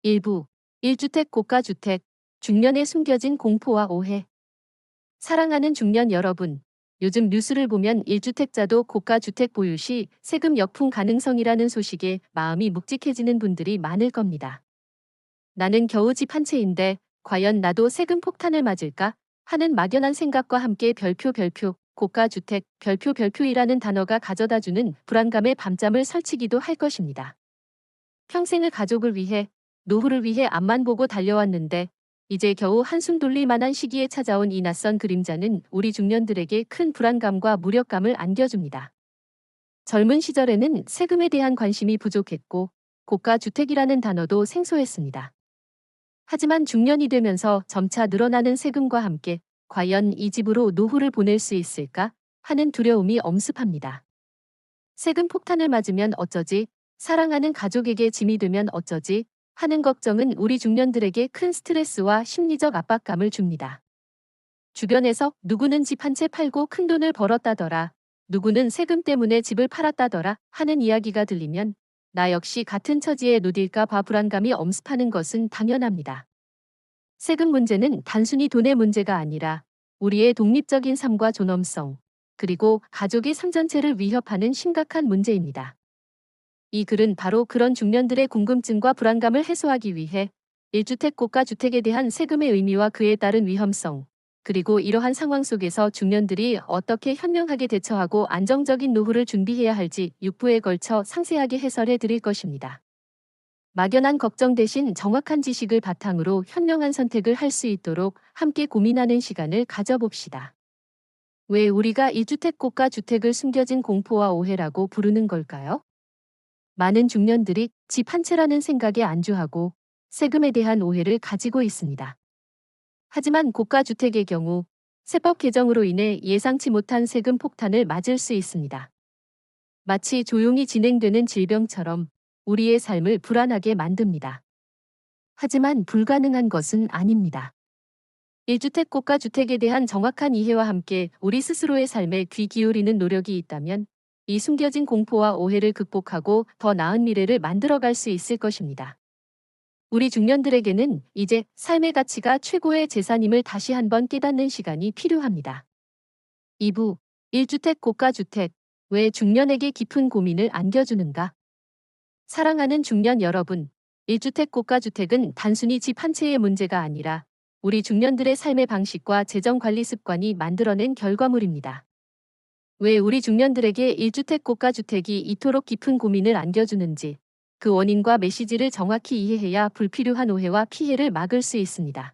일부 1주택 고가주택, 중년에 숨겨진 공포와 오해. 사랑하는 중년 여러분, 요즘 뉴스를 보면 1주택자도 고가주택 보유 시 세금 역풍 가능성이라는 소식에 마음이 묵직해지는 분들이 많을 겁니다. 나는 겨우 집 한 채인데 과연 나도 세금 폭탄을 맞을까 하는 막연한 생각과 함께 별표 고가주택 별표이라는 단어가 가져다주는 불안감에 밤잠을 설치기도 할 것입니다. 평생을 가족을 위해, 노후를 위해 앞만 보고 달려왔는데 이제 겨우 한숨 돌릴 만한 시기에 찾아온 이 낯선 그림자는 우리 중년들에게 큰 불안감과 무력감을 안겨줍니다. 젊은 시절에는 세금에 대한 관심이 부족했고 고가주택이라는 단어도 생소했습니다. 하지만 중년이 되면서 점차 늘어나는 세금과 함께 과연 이 집으로 노후를 보낼 수 있을까 하는 두려움이 엄습합니다. 세금 폭탄을 맞으면 어쩌지? 사랑하는 가족에게 짐이 되면 어쩌지? 하는 걱정은 우리 중년들에게 큰 스트레스와 심리적 압박감을 줍니다. 주변에서 누구는 집 한 채 팔고 큰돈을 벌었다더라, 누구는 세금 때문에 집을 팔았다더라 하는 이야기가 들리면 나 역시 같은 처지에 놓일까 봐 불안감이 엄습하는 것은 당연합니다. 세금 문제는 단순히 돈의 문제가 아니라 우리의 독립적인 삶과 존엄성, 그리고 가족의 삶 전체를 위협하는 심각한 문제입니다. 이 글은 바로 그런 중년들의 궁금증과 불안감을 해소하기 위해 1주택 고가주택에 대한 세금의 의미와 그에 따른 위험성, 그리고 이러한 상황 속에서 중년들이 어떻게 현명하게 대처하고 안정적인 노후를 준비해야 할지 6부에 걸쳐 상세하게 해설해 드릴 것입니다. 막연한 걱정 대신 정확한 지식을 바탕으로 현명한 선택을 할 수 있도록 함께 고민하는 시간을 가져봅시다. 왜 우리가 1주택 고가주택을 숨겨진 공포와 오해라고 부르는 걸까요? 많은 중년들이 집 한 채라는 생각에 안주하고 세금에 대한 오해를 가지고 있습니다. 하지만 고가주택의 경우 세법 개정으로 인해 예상치 못한 세금 폭탄을 맞을 수 있습니다. 마치 조용히 진행되는 질병처럼 우리의 삶을 불안하게 만듭니다. 하지만 불가능한 것은 아닙니다. 1주택 고가주택에 대한 정확한 이해와 함께 우리 스스로의 삶에 귀 기울이는 노력이 있다면 이 숨겨진 공포와 오해를 극복하고 더 나은 미래를 만들어갈 수 있을 것입니다. 우리 중년들에게는 이제 삶의 가치가 최고의 재산임을 다시 한번 깨닫는 시간이 필요합니다. 2부 1주택 고가주택, 왜 중년에게 깊은 고민을 안겨주는가? 사랑하는 중년 여러분, 1주택 고가주택은 단순히 집 한 채의 문제가 아니라 우리 중년들의 삶의 방식과 재정 관리 습관이 만들어낸 결과물입니다. 왜 우리 중년들에게 1주택 고가주택이 이토록 깊은 고민을 안겨주는지, 그 원인과 메시지를 정확히 이해해야 불필요한 오해와 피해를 막을 수 있습니다.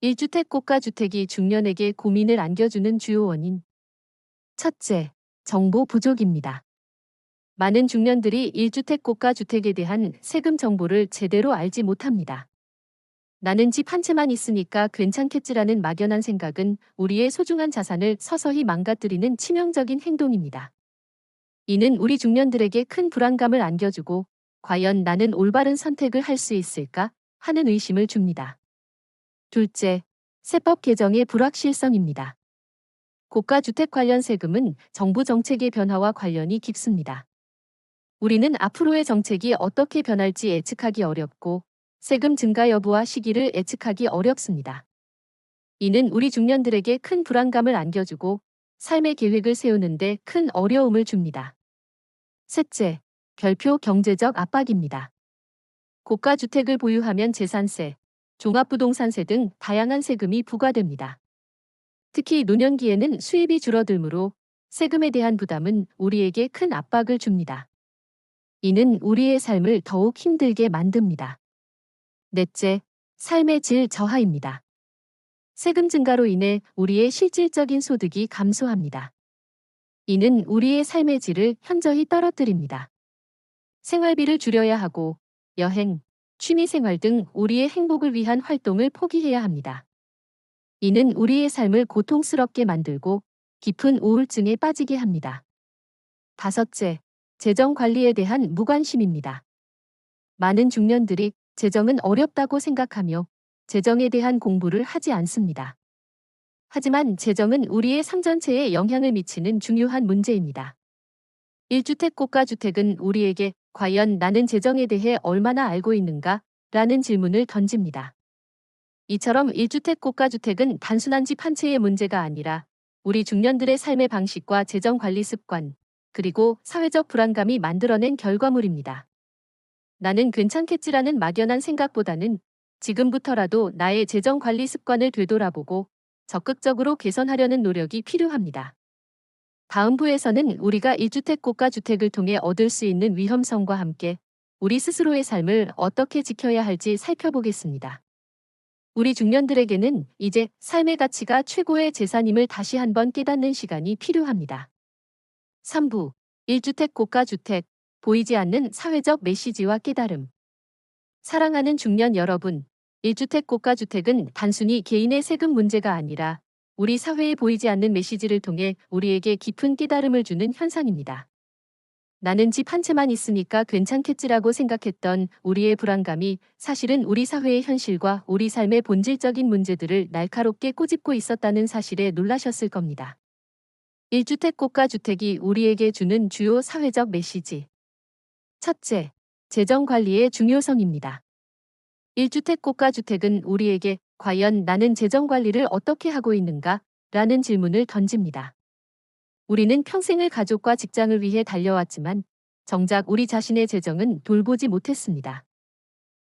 1주택 고가주택이 중년에게 고민을 안겨주는 주요 원인. 첫째, 정보 부족입니다. 많은 중년들이 1주택 고가주택에 대한 세금 정보를 제대로 알지 못합니다. 나는 집 한 채만 있으니까 괜찮겠지라는 막연한 생각은 우리의 소중한 자산을 서서히 망가뜨리는 치명적인 행동입니다. 이는 우리 중년들에게 큰 불안감을 안겨주고 과연 나는 올바른 선택을 할 수 있을까 하는 의심을 줍니다. 둘째, 세법 개정의 불확실성입니다. 고가주택 관련 세금은 정부 정책의 변화와 관련이 깊습니다. 우리는 앞으로의 정책이 어떻게 변할지 예측하기 어렵고 세금 증가 여부와 시기를 예측하기 어렵습니다. 이는 우리 중년들에게 큰 불안감을 안겨주고 삶의 계획을 세우는데 큰 어려움을 줍니다. 셋째, 별표 경제적 압박입니다. 고가주택을 보유하면 재산세, 종합부동산세 등 다양한 세금이 부과됩니다. 특히 노년기에는 수입이 줄어들므로 세금에 대한 부담은 우리에게 큰 압박을 줍니다. 이는 우리의 삶을 더욱 힘들게 만듭니다. 넷째, 삶의 질 저하입니다. 세금 증가로 인해 우리의 실질적인 소득이 감소합니다. 이는 우리의 삶의 질을 현저히 떨어뜨립니다. 생활비를 줄여야 하고 여행, 취미생활 등 우리의 행복을 위한 활동을 포기해야 합니다. 이는 우리의 삶을 고통스럽게 만들고 깊은 우울증에 빠지게 합니다. 다섯째, 재정 관리에 대한 무관심입니다. 많은 중년들이 재정은 어렵다고 생각하며 재정에 대한 공부를 하지 않습니다. 하지만 재정은 우리의 삶 전체에 영향을 미치는 중요한 문제입니다. 1주택 고가주택은 우리에게 과연 나는 재정에 대해 얼마나 알고 있는가 라는 질문을 던집니다. 이처럼 1주택 고가주택은 단순한 집 한 채의 문제가 아니라 우리 중년들의 삶의 방식과 재정 관리 습관, 그리고 사회적 불안감이 만들어낸 결과물입니다. 나는 괜찮겠지라는 막연한 생각보다는 지금부터라도 나의 재정 관리 습관을 되돌아보고 적극적으로 개선하려는 노력이 필요합니다. 다음 부에서는 우리가 1주택 고가주택을 통해 얻을 수 있는 위험성과 함께 우리 스스로의 삶을 어떻게 지켜야 할지 살펴보겠습니다. 우리 중년들에게는 이제 삶의 가치가 최고의 재산임을 다시 한번 깨닫는 시간이 필요합니다. 3부 1주택 고가주택 보이지 않는 사회적 메시지와 깨달음. 사랑하는 중년 여러분, 1주택 고가주택은 단순히 개인의 세금 문제가 아니라 우리 사회에 보이지 않는 메시지를 통해 우리에게 깊은 깨달음을 주는 현상입니다. 나는 집 한 채만 있으니까 괜찮겠지라고 생각했던 우리의 불안감이 사실은 우리 사회의 현실과 우리 삶의 본질적인 문제들을 날카롭게 꼬집고 있었다는 사실에 놀라셨을 겁니다. 1주택 고가주택이 우리에게 주는 주요 사회적 메시지. 첫째, 재정 관리의 중요성입니다. 1주택 고가주택은 우리에게 과연 나는 재정 관리를 어떻게 하고 있는가? 라는 질문을 던집니다. 우리는 평생을 가족과 직장을 위해 달려왔지만 정작 우리 자신의 재정은 돌보지 못했습니다.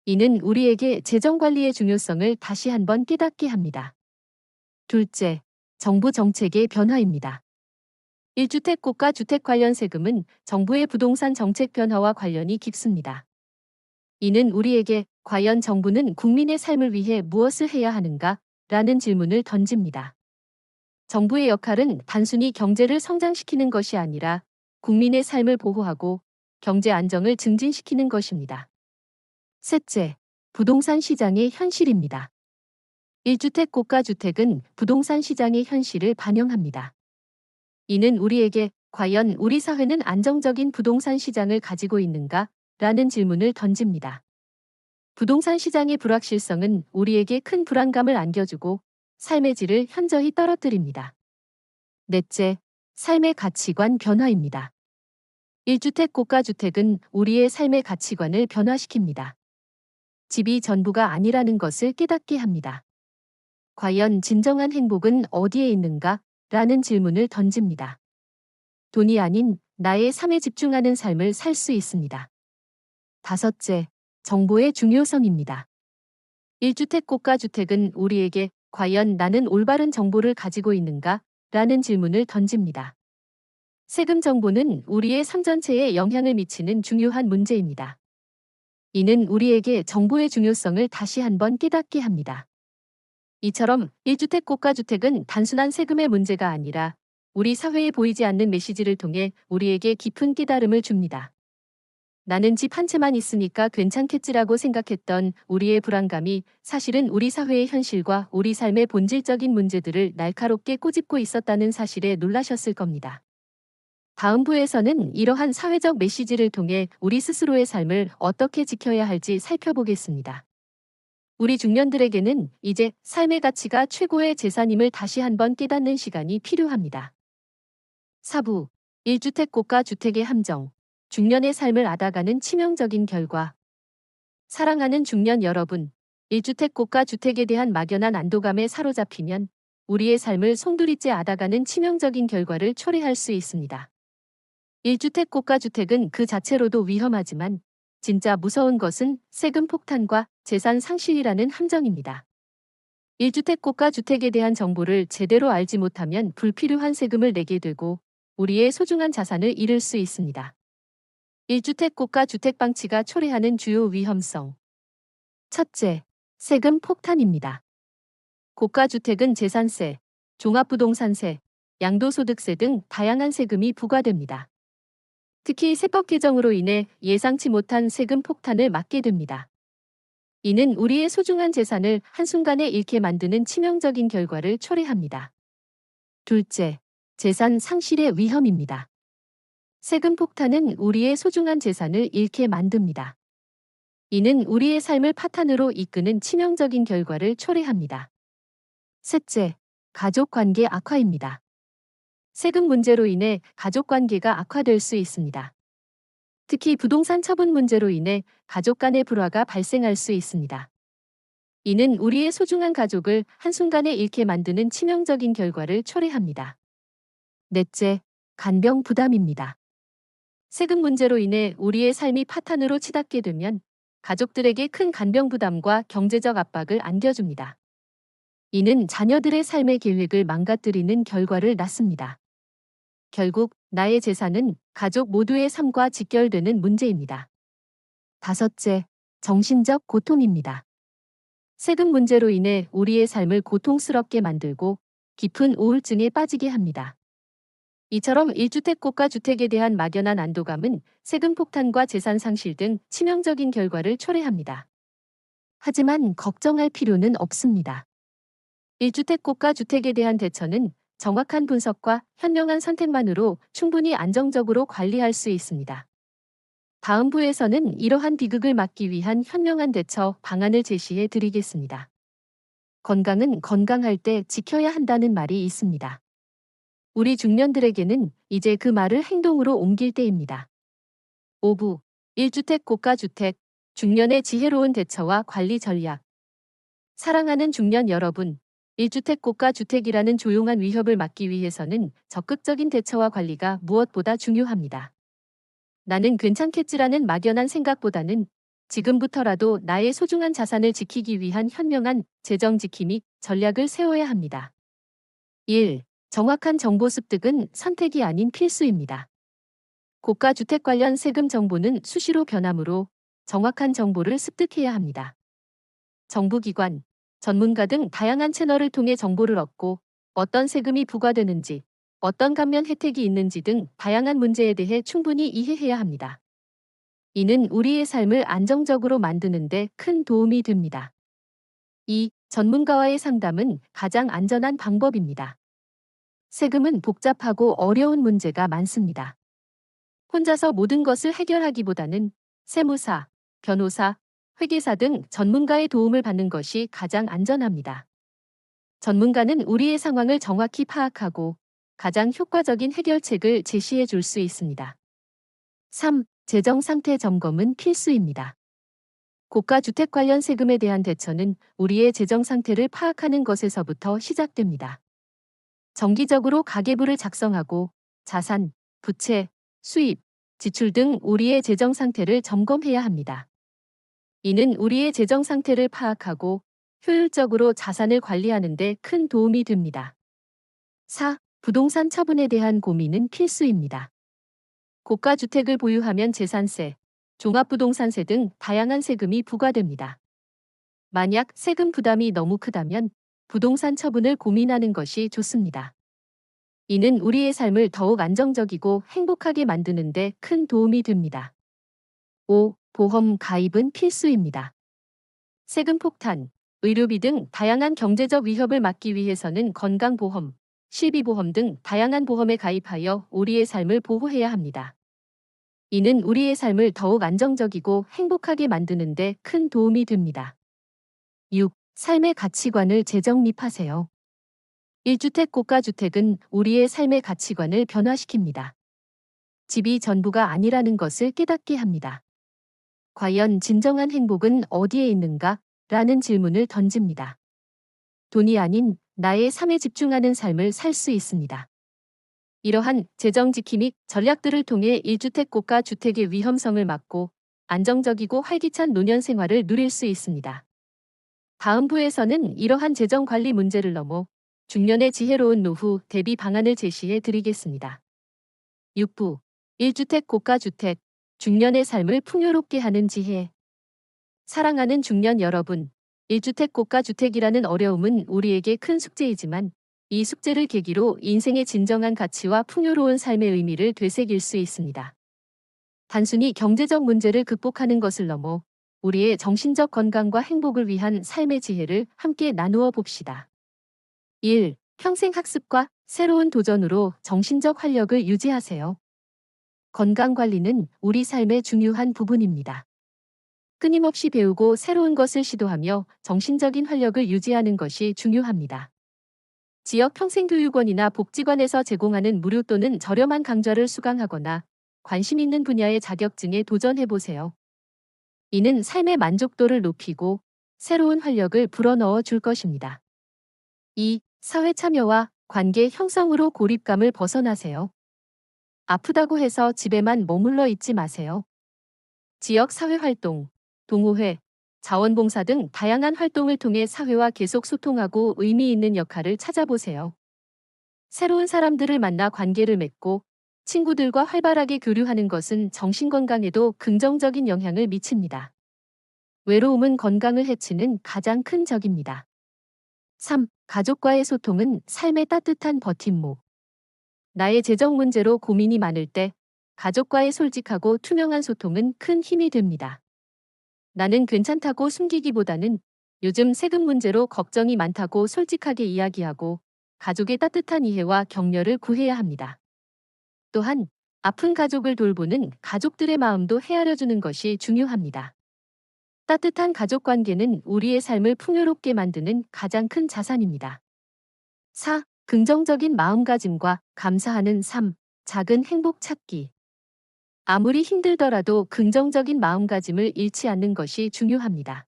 이는 우리에게 재정 관리의 중요성을 다시 한번 깨닫게 합니다. 둘째, 정부 정책의 변화입니다. 1주택 고가주택 관련 세금은 정부의 부동산 정책 변화와 관련이 깊습니다. 이는 우리에게 과연 정부는 국민의 삶을 위해 무엇을 해야 하는가? 라는 질문을 던집니다. 정부의 역할은 단순히 경제를 성장시키는 것이 아니라 국민의 삶을 보호하고 경제 안정을 증진시키는 것입니다. 셋째, 부동산 시장의 현실입니다. 1주택 고가주택은 부동산 시장의 현실을 반영합니다. 이는 우리에게 과연 우리 사회는 안정적인 부동산 시장을 가지고 있는가? 라는 질문을 던집니다. 부동산 시장의 불확실성은 우리에게 큰 불안감을 안겨주고 삶의 질을 현저히 떨어뜨립니다. 넷째, 삶의 가치관 변화입니다. 1주택 고가주택은 우리의 삶의 가치관을 변화시킵니다. 집이 전부가 아니라는 것을 깨닫게 합니다. 과연 진정한 행복은 어디에 있는가? 라는 질문을 던집니다. 돈이 아닌 나의 삶에 집중하는 삶을 살 수 있습니다. 다섯째, 정보의 중요성입니다. 1주택 고가주택은 우리에게 과연 나는 올바른 정보를 가지고 있는가? 라는 질문을 던집니다. 세금 정보는 우리의 삶 전체에 영향을 미치는 중요한 문제입니다. 이는 우리에게 정보의 중요성을 다시 한번 깨닫게 합니다. 이처럼 1주택 고가주택은 단순한 세금의 문제가 아니라 우리 사회에 보이지 않는 메시지를 통해 우리에게 깊은 깨달음을 줍니다. 나는 집 한 채만 있으니까 괜찮겠지라고 생각했던 우리의 불안감이 사실은 우리 사회의 현실과 우리 삶의 본질적인 문제들을 날카롭게 꼬집고 있었다는 사실에 놀라셨을 겁니다. 다음 부에서는 이러한 사회적 메시지를 통해 우리 스스로의 삶을 어떻게 지켜야 할지 살펴보겠습니다. 우리 중년들에게는 이제 삶의 가치가 최고의 재산임을 다시 한번 깨닫는 시간이 필요합니다. 4부 1주택 고가주택의 함정. 중년의 삶을 앓아가는 치명적인 결과. 사랑하는 중년 여러분, 1주택 고가주택에 대한 막연한 안도감에 사로잡히면 우리의 삶을 송두리째 앓아가는 치명적인 결과를 초래할 수 있습니다. 1주택 고가주택은 그 자체로도 위험하지만 진짜 무서운 것은 세금 폭탄과 재산 상실이라는 함정입니다. 1주택 고가주택에 대한 정보를 제대로 알지 못하면 불필요한 세금을 내게 되고 우리의 소중한 자산을 잃을 수 있습니다. 1주택 고가주택 방치가 초래하는 주요 위험성. 첫째, 세금 폭탄입니다. 고가주택은 재산세, 종합부동산세, 양도소득세 등 다양한 세금이 부과됩니다. 특히 세법 개정으로 인해 예상치 못한 세금 폭탄을 맞게 됩니다. 이는 우리의 소중한 재산을 한순간에 잃게 만드는 치명적인 결과를 초래합니다. 둘째, 재산 상실의 위험입니다. 세금 폭탄은 우리의 소중한 재산을 잃게 만듭니다. 이는 우리의 삶을 파탄으로 이끄는 치명적인 결과를 초래합니다. 셋째, 가족 관계 악화입니다. 세금 문제로 인해 가족 관계가 악화될 수 있습니다. 특히 부동산 처분 문제로 인해 가족 간의 불화가 발생할 수 있습니다. 이는 우리의 소중한 가족을 한순간에 잃게 만드는 치명적인 결과를 초래합니다. 넷째, 간병 부담입니다. 세금 문제로 인해 우리의 삶이 파탄으로 치닫게 되면 가족들에게 큰 간병 부담과 경제적 압박을 안겨줍니다. 이는 자녀들의 삶의 계획을 망가뜨리는 결과를 낳습니다. 결국 나의 재산은 가족 모두의 삶과 직결되는 문제입니다. 다섯째, 정신적 고통입니다. 세금 문제로 인해 우리의 삶을 고통스럽게 만들고 깊은 우울증에 빠지게 합니다. 이처럼 1주택 고가 주택에 대한 막연한 안도감은 세금 폭탄과 재산 상실 등 치명적인 결과를 초래합니다. 하지만 걱정할 필요는 없습니다. 1주택 고가 주택에 대한 대처는 정확한 분석과 현명한 선택만으로 충분히 안정적으로 관리할 수 있습니다. 다음 부에서는 이러한 비극을 막기 위한 현명한 대처 방안을 제시해 드리겠습니다. 건강은 건강할 때 지켜야 한다는 말이 있습니다. 우리 중년들에게는 이제 그 말을 행동으로 옮길 때입니다. 5부 1주택 고가 주택 중년의 지혜로운 대처와 관리 전략. 사랑하는 중년 여러분, 1주택 고가 주택이라는 조용한 위협을 막기 위해서는 적극적인 대처와 관리가 무엇보다 중요합니다. 나는 괜찮겠지라는 막연한 생각보다는 지금부터라도 나의 소중한 자산을 지키기 위한 현명한 재정 지킴이 전략을 세워야 합니다. 1. 정확한 정보 습득은 선택이 아닌 필수입니다. 고가 주택 관련 세금 정보는 수시로 변하므로 정확한 정보를 습득해야 합니다. 정부기관, 전문가 등 다양한 채널을 통해 정보를 얻고 어떤 세금이 부과되는지, 어떤 감면 혜택이 있는지 등 다양한 문제에 대해 충분히 이해해야 합니다. 이는 우리의 삶을 안정적으로 만드는 데 큰 도움이 됩니다. 2. 전문가와의 상담은 가장 안전한 방법입니다. 세금은 복잡하고 어려운 문제가 많습니다. 혼자서 모든 것을 해결하기보다는 세무사, 변호사, 회계사 등 전문가의 도움을 받는 것이 가장 안전합니다. 전문가는 우리의 상황을 정확히 파악하고 가장 효과적인 해결책을 제시해 줄 수 있습니다. 3. 재정 상태 점검은 필수입니다. 고가 주택 관련 세금에 대한 대처는 우리의 재정 상태를 파악하는 것에서부터 시작됩니다. 정기적으로 가계부를 작성하고 자산, 부채, 수입, 지출 등 우리의 재정 상태를 점검해야 합니다. 이는 우리의 재정 상태를 파악하고 효율적으로 자산을 관리하는 데 큰 도움이 됩니다. 4. 부동산 처분에 대한 고민은 필수입니다. 고가 주택을 보유하면 재산세, 종합부동산세 등 다양한 세금이 부과됩니다. 만약 세금 부담이 너무 크다면 부동산 처분을 고민하는 것이 좋습니다. 이는 우리의 삶을 더욱 안정적이고 행복하게 만드는 데 큰 도움이 됩니다. 5. 보험 가입은 필수입니다. 세금 폭탄, 의료비 등 다양한 경제적 위협을 막기 위해서는 건강보험, 실비보험 등 다양한 보험에 가입하여 우리의 삶을 보호해야 합니다. 이는 우리의 삶을 더욱 안정적이고 행복하게 만드는 데 큰 도움이 됩니다. 6. 삶의 가치관을 재정립하세요. 1주택 고가 주택은 우리의 삶의 가치관을 변화시킵니다. 집이 전부가 아니라는 것을 깨닫게 합니다. 과연 진정한 행복은 어디에 있는가? 라는 질문을 던집니다. 돈이 아닌 나의 삶에 집중하는 삶을 살 수 있습니다. 이러한 재정 지킴이 전략들을 통해 1주택 고가 주택의 위험성을 막고 안정적이고 활기찬 노년 생활을 누릴 수 있습니다. 다음 부에서는 이러한 재정 관리 문제를 넘어 중년의 지혜로운 노후 대비 방안을 제시해 드리겠습니다. 6부 1주택 고가 주택 중년의 삶을 풍요롭게 하는 지혜. 사랑하는 중년 여러분, 1주택 고가 주택이라는 어려움은 우리에게 큰 숙제이지만 이 숙제를 계기로 인생의 진정한 가치와 풍요로운 삶의 의미를 되새길 수 있습니다. 단순히 경제적 문제를 극복하는 것을 넘어 우리의 정신적 건강과 행복을 위한 삶의 지혜를 함께 나누어 봅시다. 1. 평생 학습과 새로운 도전으로 정신적 활력을 유지하세요. 건강관리는 우리 삶의 중요한 부분입니다. 끊임없이 배우고 새로운 것을 시도하며 정신적인 활력을 유지하는 것이 중요합니다. 지역 평생교육원이나 복지관에서 제공하는 무료 또는 저렴한 강좌를 수강하거나 관심 있는 분야의 자격증에 도전해보세요. 이는 삶의 만족도를 높이고 새로운 활력을 불어넣어 줄 것입니다. 2. 사회 참여와 관계 형성으로 고립감을 벗어나세요. 아프다고 해서 집에만 머물러 있지 마세요. 지역 사회 활동, 동호회, 자원봉사 등 다양한 활동을 통해 사회와 계속 소통하고 의미 있는 역할을 찾아보세요. 새로운 사람들을 만나 관계를 맺고 친구들과 활발하게 교류하는 것은 정신건강에도 긍정적인 영향을 미칩니다. 외로움은 건강을 해치는 가장 큰 적입니다. 3. 가족과의 소통은 삶의 따뜻한 버팀목. 나의 재정 문제로 고민이 많을 때 가족과의 솔직하고 투명한 소통은 큰 힘이 됩니다. 나는 괜찮다고 숨기기보다는 요즘 세금 문제로 걱정이 많다고 솔직하게 이야기하고 가족의 따뜻한 이해와 격려를 구해야 합니다. 또한 아픈 가족을 돌보는 가족들의 마음도 헤아려주는 것이 중요합니다. 따뜻한 가족 관계는 우리의 삶을 풍요롭게 만드는 가장 큰 자산입니다. 4. 긍정적인 마음가짐과 감사하는 삶, 작은 행복 찾기. 아무리 힘들더라도 긍정적인 마음가짐을 잃지 않는 것이 중요합니다.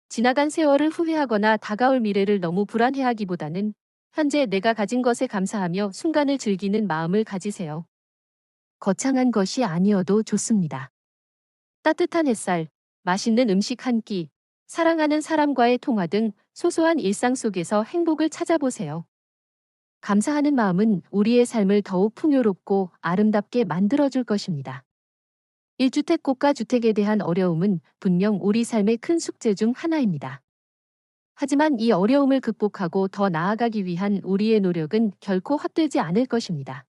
지나간 세월을 후회하거나 다가올 미래를 너무 불안해하기보다는 현재 내가 가진 것에 감사하며 순간을 즐기는 마음을 가지세요. 거창한 것이 아니어도 좋습니다. 따뜻한 햇살, 맛있는 음식 한 끼, 사랑하는 사람과의 통화 등 소소한 일상 속에서 행복을 찾아보세요. 감사하는 마음은 우리의 삶을 더욱 풍요롭고 아름답게 만들어줄 것입니다. 1주택 고가주택에 대한 어려움은 분명 우리 삶의 큰 숙제 중 하나입니다. 하지만 이 어려움을 극복하고 더 나아가기 위한 우리의 노력은 결코 헛되지 않을 것입니다.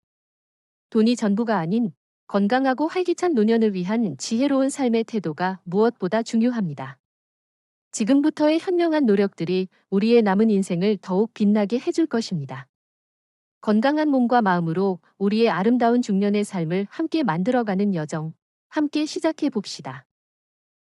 돈이 전부가 아닌 건강하고 활기찬 노년을 위한 지혜로운 삶의 태도가 무엇보다 중요합니다. 지금부터의 현명한 노력들이 우리의 남은 인생을 더욱 빛나게 해줄 것입니다. 건강한 몸과 마음으로 우리의 아름다운 중년의 삶을 함께 만들어가는 여정, 함께 시작해 봅시다.